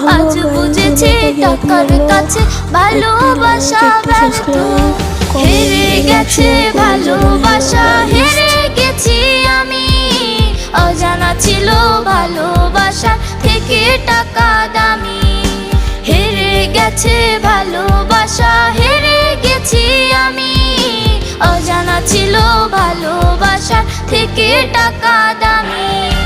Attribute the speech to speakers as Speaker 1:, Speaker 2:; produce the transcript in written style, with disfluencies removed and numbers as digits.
Speaker 1: আজ বুঝেছি টাকার কাছে ভালোবাসা ব্যর্থ। হেরে গেছে ভালোবাসা, হেরে গেছি আমি। অজানা ছিল ভালোবাসা থেকে টাকা দামি। হেরে গেছে ভালোবাসা, হেরে গেছি আমি। অজানা ছিল ভালোবাসা থেকে টাকা দামি।